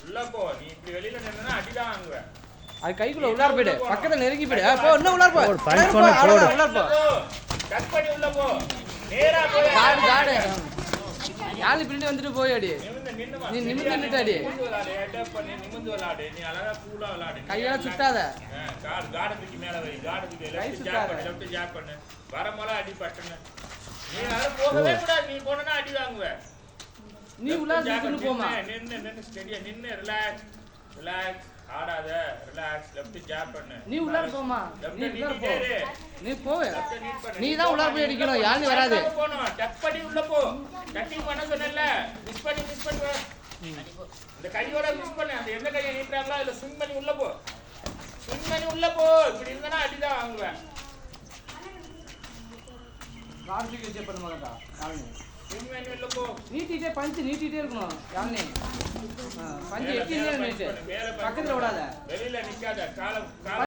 உள்ள போ. நீ இப்படி வெளியில நின்னா அடிதான் வாங்குவ. அது கைக்குள்ள உள்ளார போயிடு. பக்கத்துல நெருங்கி போயிடு. போ இன்னும் உள்ளார போ. பஞ்ச் பண்ண போடு. உள்ளார போ. கட் பண்ணி உள்ள போ. நேரா போய் காடு. யாழி பின்னாடி வந்துட்டு போய் அடி. நீ நிமிர்ந்து நின்னுட்டு அடி. நிமிர்ந்து விளையாடு. நீ அழகா கூலா விளையாடு. கையால சுத்தாத. காடத்துக்கு மேல வை. காடத்துக்கு லெஃப்ட் ஜாப் பண்ணு. வரமோல அடி பட்டன. நீ அத போகவே கூடாது. நீ போனா அடி வாங்குவ. நீ உள்ளார நின்னு போமா. நின்னு ஸ்டெடியா நின்னு ரிலாக்ஸ் ஆடாத. ரிலாக்ஸ் லெஃப்ட் ஜாப் பண்ணு. நீ உள்ளார போமா. நீ உள்ளார போ. நீ போ. நீ தான் உள்ளார போய் அடிக்கணும். யாழி வராது. போணும். டக் பண்ணி உள்ள போ. கட்டிங் பண்ண சொன்னேன்ல. மிஸ் பண்ணி இந்த கையோட மிஸ் பண்ணு. அந்த எந்த கையை நீட்றாங்களோ அதுல ஸ்விங் பண்ணி உள்ள போ. ஸ்விங் பண்ணி உள்ள போ. இப்படி இருந்தா அடிதான் வாங்குவேன். கார்த்திக் வச்சே பண்ணுவாங்கடா. யாழி ஸ்விங் பண்ணி உள்ள போ. நீட்டிட்டே பஞ்ச் நீட்டிட்டே இருக்கணும். யாழி பஞ்ச் எட்டினே நின்னு பக்கத்துல விடாத. வெளியில நிக்காத. கால